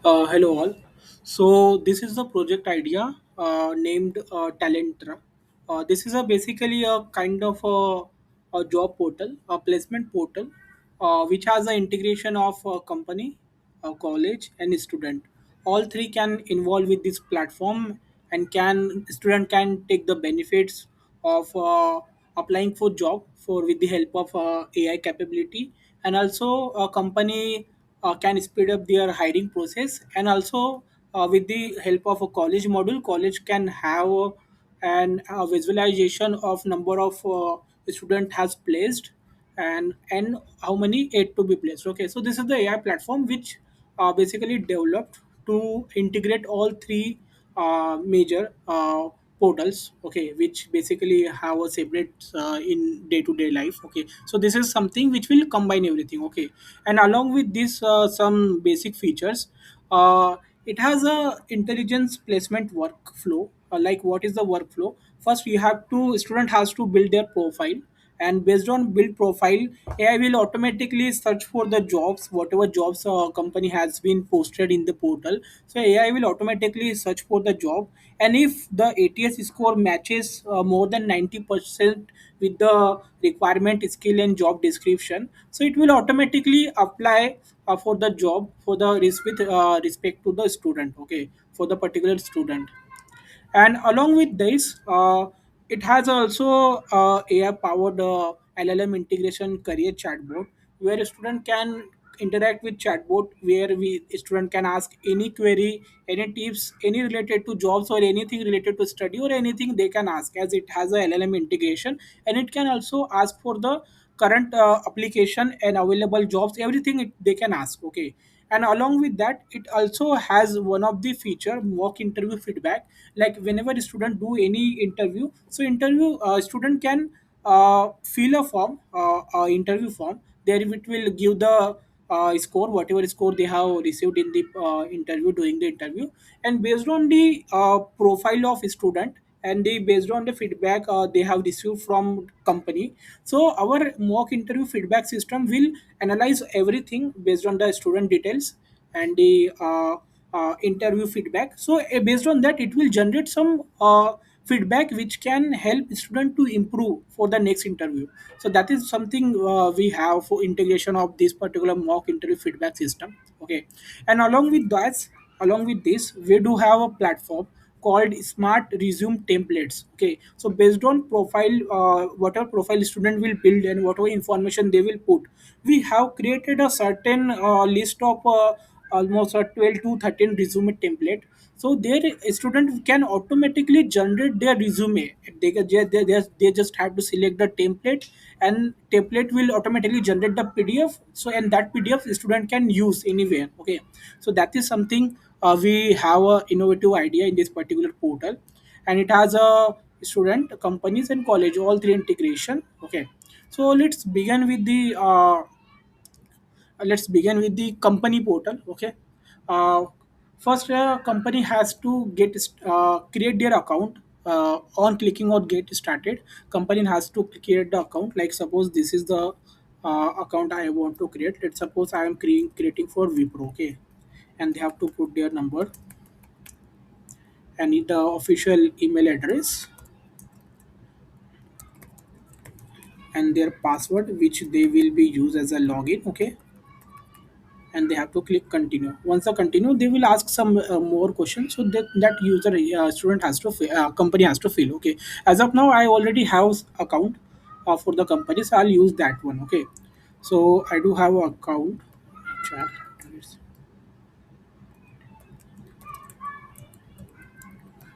Hello all. So this is the project idea named Talentra. This is a basically a kind of a job portal, a placement portal, which has an integration of a company, a college, and a student. All three can involve with this platform, and can student can take the benefits of applying for job for with the help of AI capability, and also a company can speed up their hiring process, and also with the help of a college module, college can have an visualization of number of student has placed, and how many yet to be placed. Okay, so this is the AI platform which basically developed to integrate all three major portals, okay, which basically have a separate in day-to-day life. Okay, so this is something which will combine everything. Okay, and along with this some basic features, uh, it has a intelligence placement workflow. Like, what is the workflow? First, you have to student has to build their profile, and based on build profile, AI will automatically search for the jobs, whatever jobs company has been posted in the portal. So AI will automatically search for the job, and if the ATS score matches more than 90% with the requirement, skill, and job description, so it will automatically apply for the job for the with respect to the student. Okay, for the particular student. And along with this, it has also AI powered LLM integration career chatbot, where a student can interact with chatbot, where we student can ask any query, any tips, any related to jobs, or anything related to study, or anything they can ask, as it has a LLM integration. And it can also ask for the current application and available jobs, everything they can ask. Okay, and along with that, it also has one of the feature, mock interview feedback. Like, whenever a student do any interview, so interview student can fill a form, interview form. There it will give the score, whatever score they have received in the interview, during the interview. And based on the profile of student, and they based on the feedback they have received from company, so our mock interview feedback system will analyze everything based on the student details and the interview feedback. So based on that, it will generate some feedback which can help student to improve for the next interview. So that is something we have for integration of this particular mock interview feedback system. Okay, and along with this, we do have a platform called smart resume templates. Okay, so based on profile, whatever profile student will build and whatever information they will put, we have created a certain list of almost a 12 to 13 resume template. So their student can automatically generate their resume. They just have to select the template, and template will automatically generate the PDF. So, and that PDF student can use anywhere. Okay, so that is something we have a innovative idea in this particular portal. And it has a student, companies, and college, all three integration. Okay, so let's begin with the company portal. Okay, uh, first, company has to create their account. On clicking on get started, company has to create the account. Like, suppose this is the account I want to create. Let's suppose I am creating for Wipro. Okay, and they have to put their number and the official email address and their password, which they will be used as a login. Okay, and they have to click continue. Once they continue, they will ask some more questions, so that user, student has to company has to fill. Okay, as of now I already have account for the company, so I'll use that one. Okay, so I do have an account. Chat.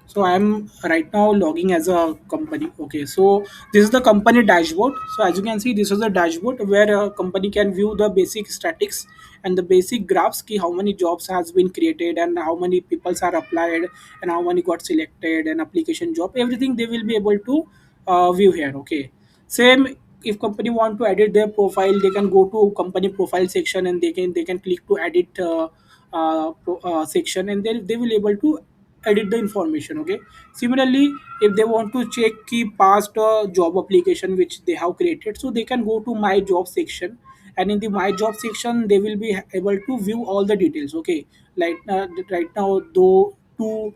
So I'm right now logging as a company. Okay, so this is the company dashboard. So as you can see, this is the dashboard where a company can view the basic statics and the basic graphs, ki how many jobs has been created and how many people are applied and how many got selected and application job, everything they will be able to view here. Okay, same, if company want to edit their profile, they can go to company profile section, and they can click to edit section, and they will able to edit the information. Okay, similarly, if they want to check key past job application which they have created, so they can go to my job section, and in the my job section they will be able to view all the details. Okay, like right now though two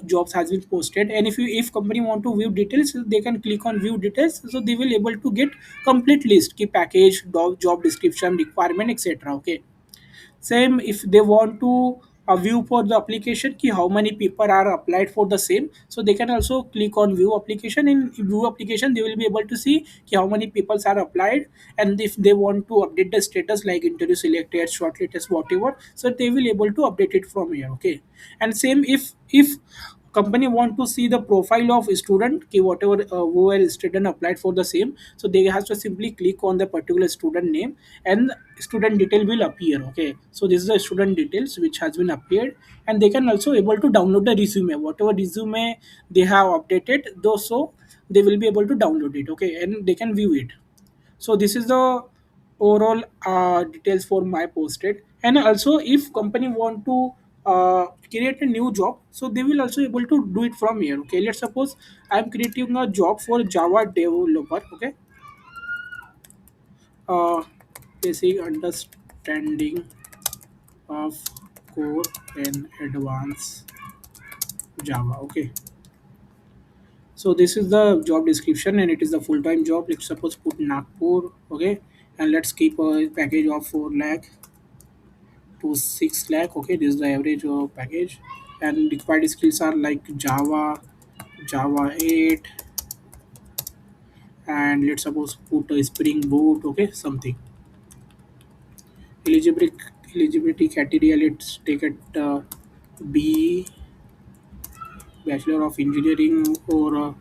jobs has been posted, and if company want to view details, they can click on view details, so they will able to get complete list ki package, job description, requirement, etc. Okay, same if they want to view for the application ki how many people are applied for the same, so they can also click on view application. In view application they will be able to see ki how many people are applied, and if they want to update the status like interview selected, shortlisted, whatever, so they will able to update it from here. Okay, and same if company want to see the profile of student ki whatever whoever student applied for the same, so they has to simply click on the particular student name, and student detail will appear. Okay, so this is the student details which has been appeared, and they can also able to download the resume, whatever resume they have updated those, so they will be able to download it. Okay, and they can view it. So this is the overall details for my posted. And also if company want to create a new job, so they will also able to do it from here. Okay, let's suppose I'm creating a job for Java developer. Okay, uh, basic understanding of core and advanced Java. Okay, so this is the job description, and it is the full-time job. Let's suppose put Nagpur. Okay, and let's keep a package of 4 lakh to 6 lakh. Okay, this is the average package, and required skills are like Java 8, and let's suppose put a Spring Boot. Okay, something eligibility eligibility criteria, let's take it B, Bachelor of Engineering, or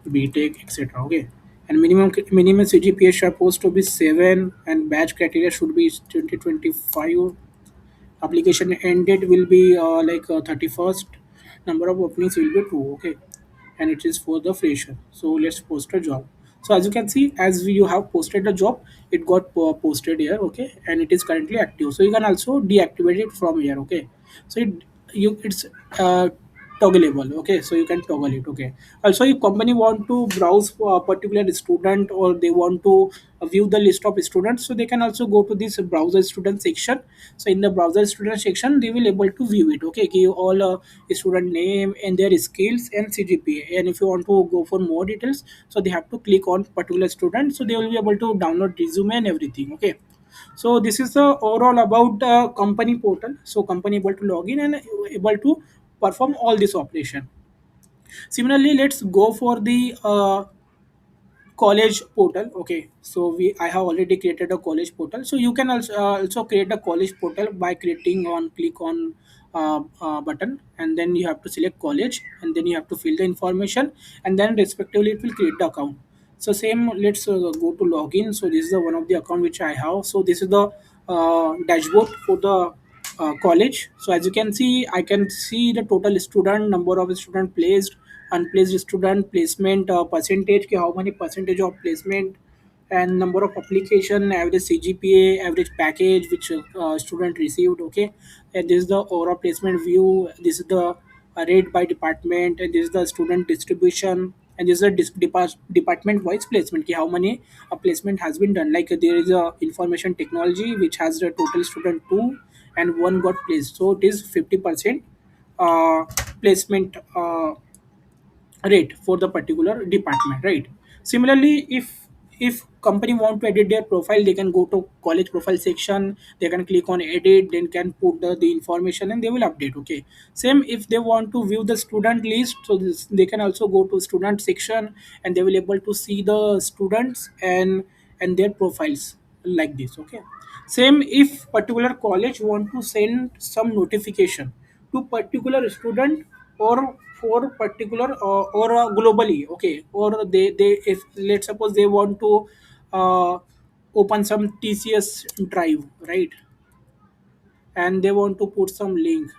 BTech, etc. Okay, and minimum CGPA is supposed to be 7, and batch criteria should be 2025. Application end date will be 31st. Number of openings will be 2. Okay, and it is for the fresher. So let's post a job. So as you can see, as you have posted the job, it got posted here. Okay, and it is currently active, so you can also deactivate it from here. Okay, so it's uh, toggleable. Okay, so you can toggle it. Okay, also if company want to browse for a particular student, or they want to view the list of students, so they can also go to this browser student section. So in the browser student section they will able to view it. Okay, give all student name and their skills and CGPA, and if you want to go for more details, so they have to click on particular student, so they will be able to download resume and everything. Okay, so this is the overall about company portal. So company able to log in and able to perform all this operation. Similarly, let's go for the college portal. Okay, so we I have already created a college portal, so you can also create a college portal by creating on click on button, and then you have to select college, and then you have to fill the information, and then respectively it will create the account. So same, let's go to login. So this is the one of the account which I have. So this is the dashboard for the college. So as you can see, I can see the total student, number of student placed, unplaced student, placement percentage, ki how many percentage of placement, and number of application, average CGPA, average package which student received. Okay, and this is the overall placement view. This is the rate by department, and this is the student distribution, and this is the department wise placement, ki how many placement has been done. Like there is a information technology which has the total student 2, and 1 got placed, so it is 50% uh, placement rate for the particular department, right? Similarly, if company want to edit their profile, they can go to college profile section, they can click on edit, then can put the information, and they will update. Okay, same if they want to view the student list, so they can also go to student section, and they will able to see the students and their profiles like this. Okay, same if particular college want to send some notification to particular student, or for particular or globally. Okay, or they if let's suppose they want to uh, open some TCS drive, right, and they want to put some link,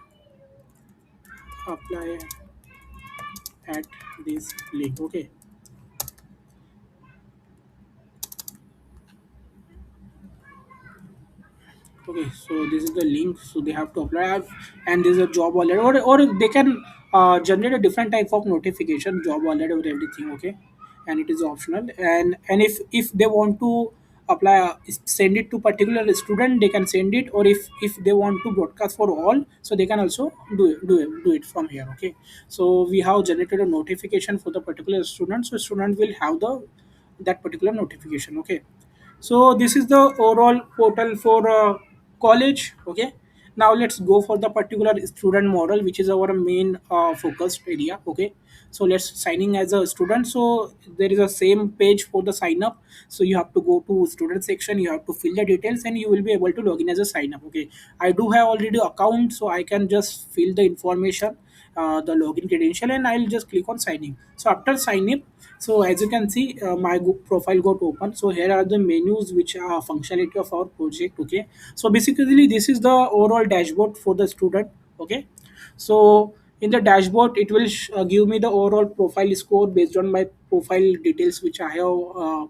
apply at this link. Okay, okay, so this is the link, so they have to apply, and there's a job alert, or they can generate a different type of notification, job alert or everything. Okay, and it is optional, and if they want to apply, send it to particular student, they can send it, or if they want to broadcast for all, so they can also do it from here. Okay, so we have generated a notification for the particular student, so student will have the that particular notification. Okay, so this is the overall portal for college. Okay, now let's go for the particular student model, which is our main focused area. Okay, so let's signing as a student. So there is a same page for the sign up. So you have to go to student section, you have to fill the details, and you will be able to log in as a sign up. Okay, I do have already account, so I can just fill the information, the login credential, and I'll just click on signing. So after signing, so as you can see, my profile got open. So here are the menus which are functionality of our project. Okay, so basically this is the overall dashboard for the student. Okay, so in the dashboard it will give me the overall profile score based on my profile details which I have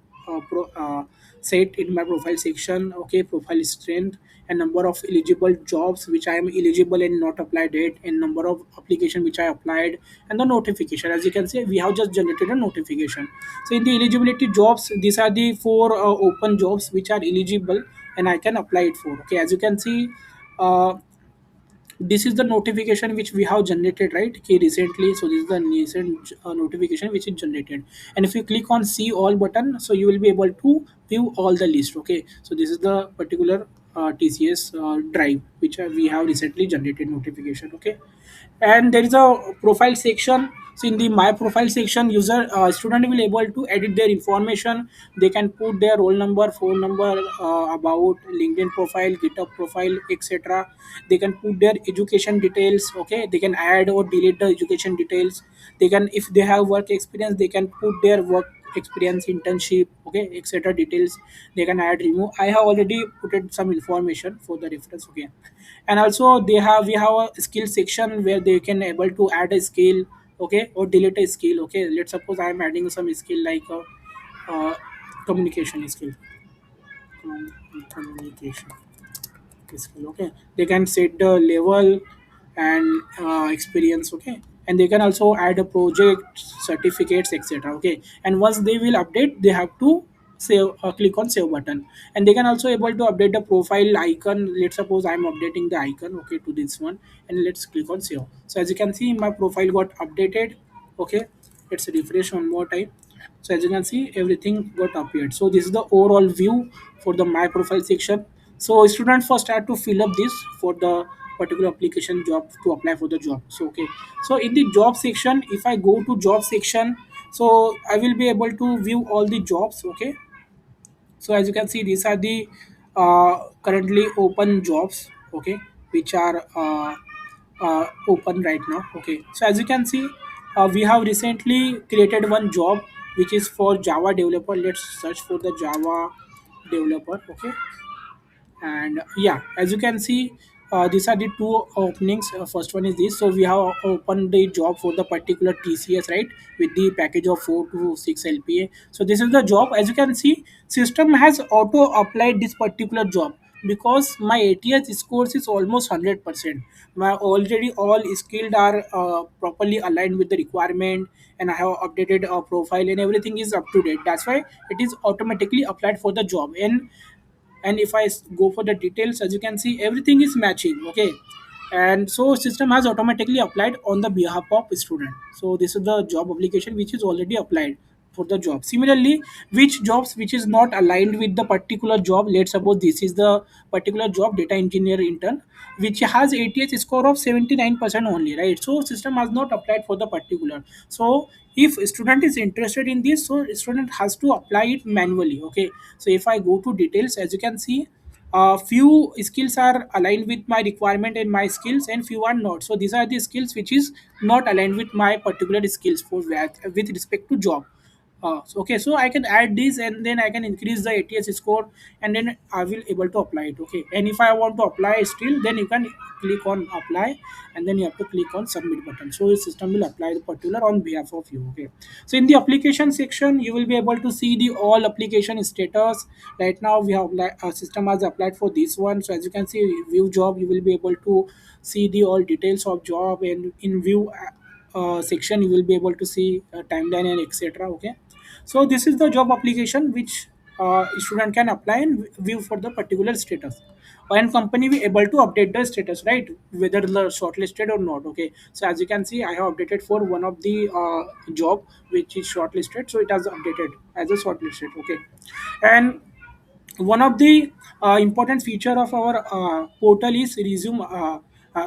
set in my profile section. Okay, profile strength and number of eligible jobs which I am eligible and not applied it, and number of application which I applied, and the notification. As you can see, we have just generated a notification. So in the eligibility jobs, these are the four open jobs which are eligible and I can apply it for. Okay, as you can see, uh, this is the notification which we have generated, right? Okay, recently. So this is the recent notification which is generated, and if you click on see all button, so you will be able to view all the list. Okay, so this is the particular TCS drive which we have recently generated notification. Okay, and there is a profile section. So in the my profile section, user student will able to edit their information. They can put their roll number, phone number, about LinkedIn profile, GitHub profile, etc. They can put their education details. Okay, they can add or delete the education details. They can, if they have work experience, they can put their work experience, internship, okay, etc. details. They can add, remove. I have already put in some information for the reference. Okay, and also we have a skill section where they can able to add a skill, okay, or delete a skill. Okay, let's suppose I am adding some skill like uh, communication skill. Communication skill. Okay, they can set the level and experience. Okay, and they can also add a project, certificates, etc. Okay, and once they will update, they have to save, click on save button, and they can also able to update the profile icon. Let's suppose I'm updating the icon, okay, to this one, and let's click on save. So as you can see, my profile got updated. Okay, let's refresh one more time. So as you can see, everything got appeared. So this is the overall view for the my profile section. So students first have to fill up this for the particular application job to apply for the job. So okay, so in the job section, if I go to job section, so I will be able to view all the jobs. Okay, so as you can see, these are the currently open jobs. Okay, which are open right now. Okay, so as you can see, we have recently created one job which is for Java developer. Let's search for the Java developer. Okay, and yeah, as you can see, these are the two openings. First one is this. So we have opened the job for the particular TCS, right, with the package of 4 to 6 LPA. So this is the job. As you can see, system has auto applied this particular job because my ATS scores is almost 100%. My already all skilled are properly aligned with the requirement, and I have updated a profile, and everything is up to date. That's why it is automatically applied for the job. And if I go for the details, as you can see, everything is matching. Okay, and so system has automatically applied on the behalf of student. So this is the job application which is already applied for the job. Similarly, which jobs which is not aligned with the particular job, let's suppose this is the particular job, data engineer intern, which has ATS score of 79% only, right? So system has not applied for the particular. So if student is interested in this, so student has to apply it manually. Okay, so if I go to details, as you can see, few skills are aligned with my requirement and my skills, and few are not. So these are the skills which is not aligned with my particular skills for that with respect to job. Okay, so I can add this, and then I can increase the ATS score, and then I will able to apply it. Okay, and if I want to apply still, then you can click on apply, and then you have to click on submit button. So the system will apply the particular on behalf of you. Okay, so in the application section, you will be able to see the all application status. Right now we have system has applied for this one. So as you can see, view job, you will be able to see the all details of job, and in view section you will be able to see timeline and etc. Okay, so this is the job application which student can apply and view for the particular status, and company will able to update the status, right, whether the shortlisted or not. Okay, so as you can see, I have updated for one of the job which is shortlisted, so it has updated as a shortlisted. Okay, and one of the important feature of our portal is resume.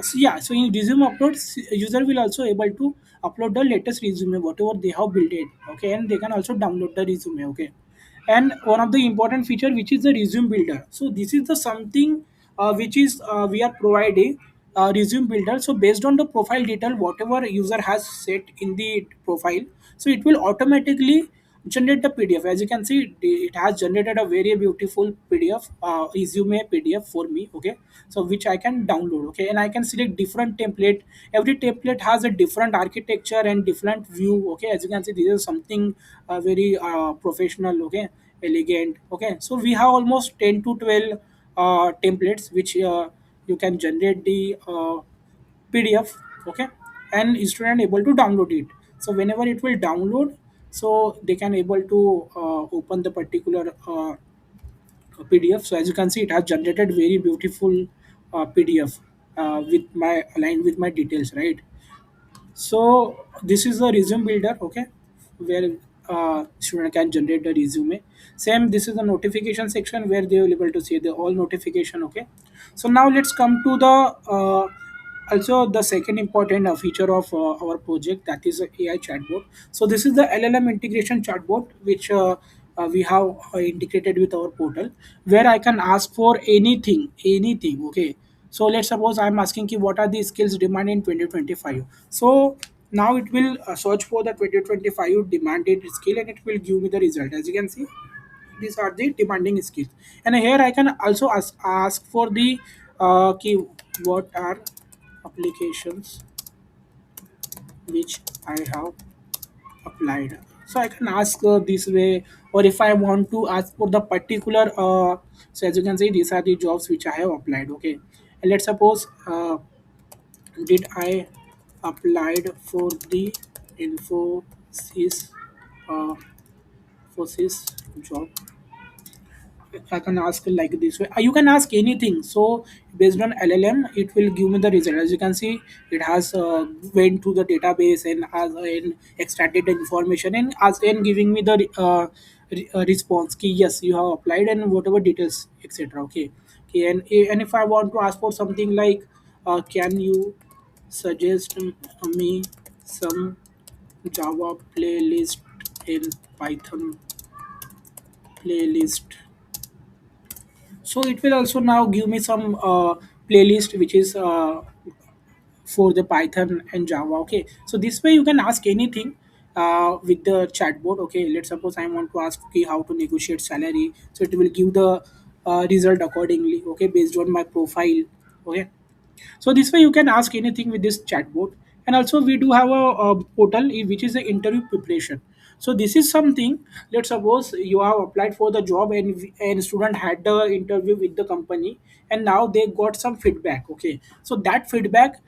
So in resume uploads, user will also able to upload the latest resume whatever they have built it. Okay, and they can also download the resume. Okay, and one of the important feature which is the resume builder. So this is the something which is we are providing resume builder. So based on the profile detail whatever user has set in the profile, so it will automatically generate the PDF. As you can see, it has generated a very beautiful PDF, resume PDF for me. Okay, so which I can download. Okay, and I can select different template. Every template has a different architecture and different view. Okay, as you can see, this is something very professional. Okay, elegant. Okay, so we have almost 10 to 12 templates which you can generate the PDF. Okay, and student able to download it. So whenever it will download, so they can able to open the particular PDF. So as you can see, it has generated very beautiful PDF with my aligned with my details, right? So this is the resume builder. Okay, where student can generate the resume. Same, this is the notification section where they will able to see the all notification. Okay, so now let's come to the also the second important feature of our project, that is a AI chatbot. So this is the LLM integration chatbot which we have integrated with our portal, where I can ask for anything. Okay, so let's suppose I'm asking ki what are the skills demanded in 2025. So now it will search for the 2025 demanded skill and it will give me the result. As you can see, these are the demanding skills, and here I can also ask for the key what are applications which I have applied. So I can ask this way, or if I want to ask for the particular so as you can see, these are the jobs which I have applied. Okay, and let's suppose did I applied for the infosys uh, infosys job. I can ask like this way. You can ask anything. So based on LLM, it will give me the result. As you can see, it has went to the database and has and extracted the information and as and giving me the response. Ki, yes, you have applied and whatever details, etc. Okay. Okay. And if I want to ask for something like, can you suggest me some Java playlist in Python playlist, so it will also now give me some playlist which is for the Python and Java. Okay, so this way you can ask anything with the chatbot. Okay, let's suppose I want to ask, okay, how to negotiate salary, so it will give the result accordingly. Okay, based on my profile. Okay, so this way you can ask anything with this chatbot. And also we do have a portal which is the interview preparation. So this is something, let's suppose you have applied for the job and student had the interview with the company and now they got some feedback. Okay, so that feedback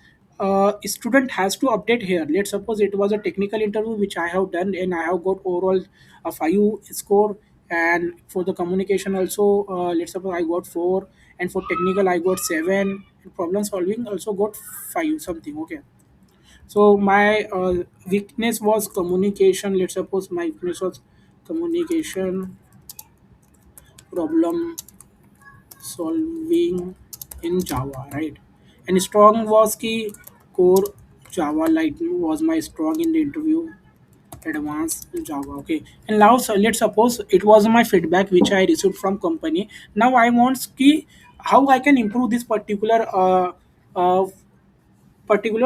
student has to update here. Let's suppose it was a technical interview which I have done and I have got overall a 5 score, and for the communication also let's suppose I got 4, and for technical I got 7, and problem solving also got 5 something. Okay, so my weakness was communication. Let's suppose my weakness was communication, problem solving in Java, right? And strong was key core Java. Like was my strong in the interview, advanced Java. Okay, and now so let's suppose it was my feedback which I received from company. Now I want key how I can improve this particular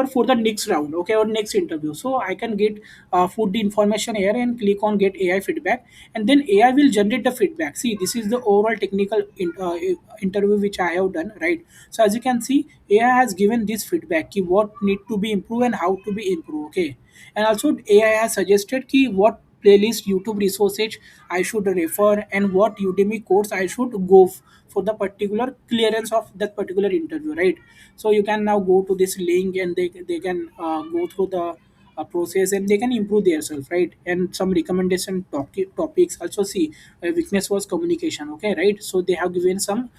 for the next round, okay, or next interview. So I can get put the information here and click on get AI feedback, and then AI will generate the feedback. See, this is the overall technical interview which I have done, right? So as you can see, AI has given this feedback ki what need to be improved and how to be improved. Okay, and also AI has suggested ki what playlist, YouTube resources I should refer, and what Udemy course I should go for the particular clearance of that particular interview, right? So you can now go to this link and they can go through the process, and they can improve themselves, right? And some recommendation topics also. See, weakness was communication, okay, right? So they have given some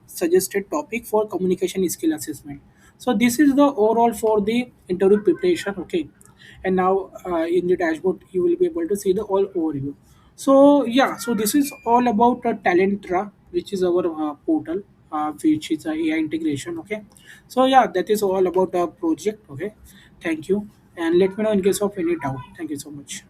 suggested topic for communication skill assessment. So this is the overall for the interview preparation, okay. And now in the dashboard you will be able to see the all overview. So yeah, so this is all about Talentra, which is our portal, which is AI integration, okay. So yeah, that is all about the project, okay. Thank you, and let me know in case of any doubt. Thank you so much.